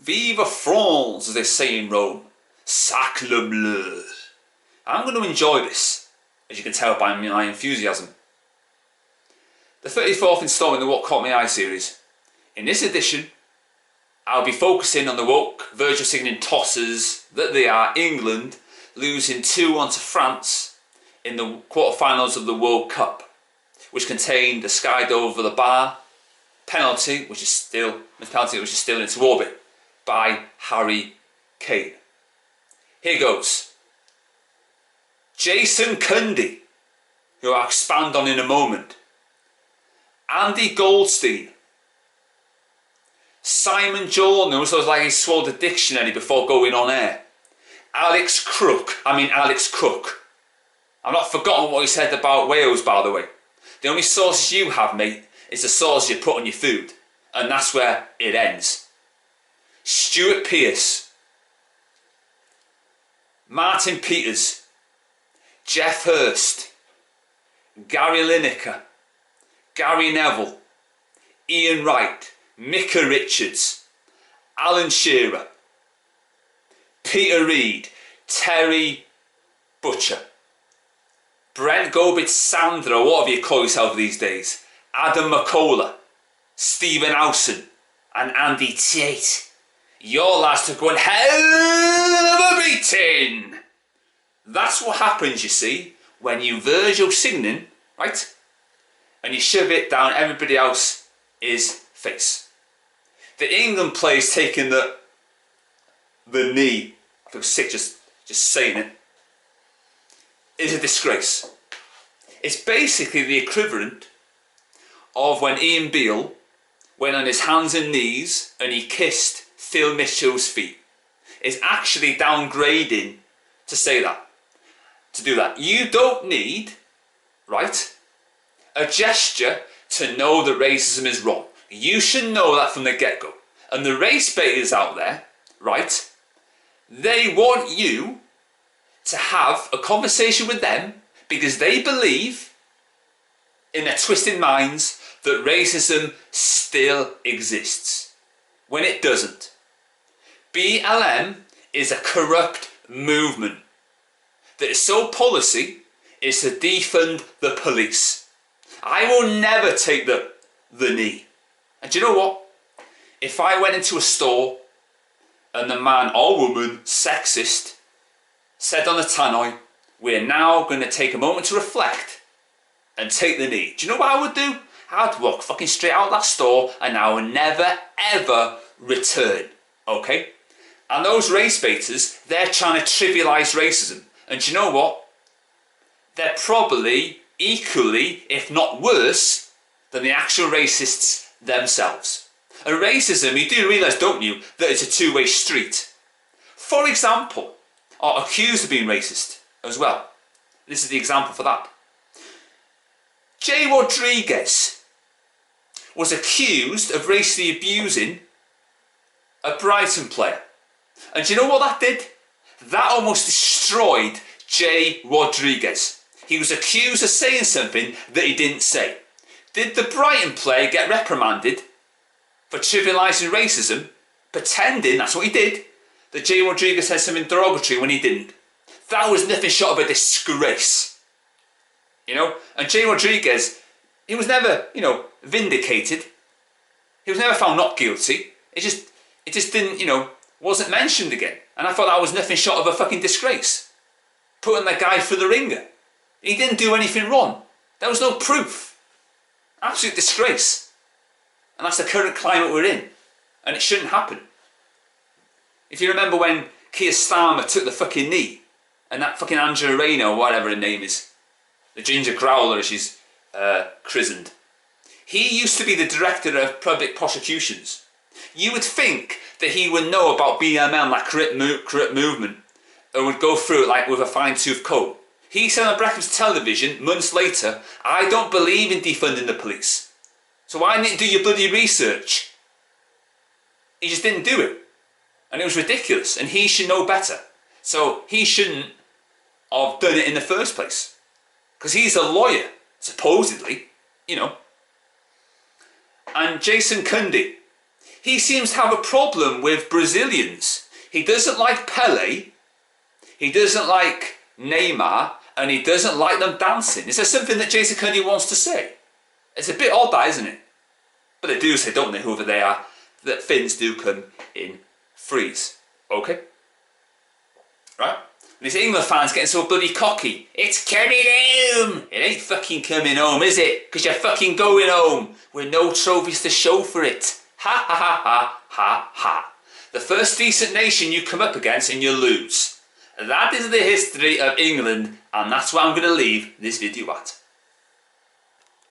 Vive France, as they say in Rome. Sacre bleu. I'm going to enjoy this, as you can tell by my enthusiasm. The 34th instalment in the What Caught My Eye series. In this edition, I'll be focusing on the woke Virgil Signon tossers that they are England losing 2-1 to France in the quarterfinals of the World Cup, which contained a skied over the bar penalty, which is still into orbit by Harry Kane. Here goes. Jason Cundy, who I'll expand on in a moment. Andy Goldstein. Simon Jordan, who was like he swallowed a dictionary before going on air. Alex Cook. I've not forgotten what he said about Wales, by the way. The only sauces you have, mate, is the sauce you put on your food. And that's where it ends. Stuart Pearce. Martin Peters. Jeff Hurst. Gary Lineker. Gary Neville. Ian Wright. Micah Richards. Alan Shearer. Peter Reid. Terry Butcher. Brent Gobit-Sandro, whatever you call yourself these days. Adam McCullough. Stephen Howson. And Andy Tate. Your lads took one hell of a beating. That's what happens, you see, when you Virgil Signon, right? And you shove it down everybody else's face. The England players taking the knee, I feel sick just saying it, is a disgrace. It's basically the equivalent of when Ian Beale went on his hands and knees and he kissed Phil Mitchell's feet. It's actually downgrading to say that, to do that. You don't need, right, a gesture to know that racism is wrong. You should know that from the get-go. And the race baiters out there, right, they want you to have a conversation with them because they believe in their twisted minds that racism still exists, when it doesn't. BLM is a corrupt movement that its sole policy is to defund the police. I will never take the knee. And do you know what? If I went into a store and the man or woman, sexist, said on the tannoy, we're now going to take a moment to reflect and take the knee. Do you know what I would do? I'd walk fucking straight out of that store and I would never ever return. Okay? And those race baiters, they're trying to trivialise racism. And do you know what? They're probably equally, if not worse, than the actual racists themselves. And racism, you do realise, don't you, that it's a two-way street. For example, are accused of being racist as well. This is the example for that. Jay Rodriguez was accused of racially abusing a Brighton player. And do you know what that did? That almost destroyed Jay Rodriguez. He was accused of saying something that he didn't say. Did the Brighton player get reprimanded for trivialising racism, pretending, that's what he did, that Jay Rodriguez said something derogatory when he didn't? That was nothing short of a disgrace. You know? And Jay Rodriguez, he was never, vindicated. He was never found not guilty. It just didn't, wasn't mentioned again. And I thought that was nothing short of a fucking disgrace. Putting that guy through the ringer. He didn't do anything wrong. There was no proof. Absolute disgrace. And that's the current climate we're in. And it shouldn't happen. If you remember when Keir Starmer took the fucking knee, and that fucking Angela Rayner, or whatever her name is, the Ginger Growler as she's christened, he used to be the director of public prosecutions. You would think that he would know about BLM, like corrupt movement, and would go through it like with a fine-tooth comb. He said on breakfast television months later, I don't believe in defunding the police. So why didn't you do your bloody research? He just didn't do it. And it was ridiculous. And he should know better. So he shouldn't have done it in the first place. Because he's a lawyer, supposedly, And Jason Cundy, He seems to have a problem with Brazilians. He doesn't like Pele, he doesn't like Neymar, and he doesn't like them dancing. Is there something that Jason Cundy wants to say? It's a bit odd, that, isn't it? But they do say, don't they, whoever they are, that Finns do come in threes. Okay? Right? And these England fans getting so bloody cocky. It's coming home! It ain't fucking coming home, is it? Because you're fucking going home with no trophies to show for it. Ha ha ha ha ha ha. The first decent nation you come up against and you lose. That is the history of England, and that's where I'm going to leave this video at.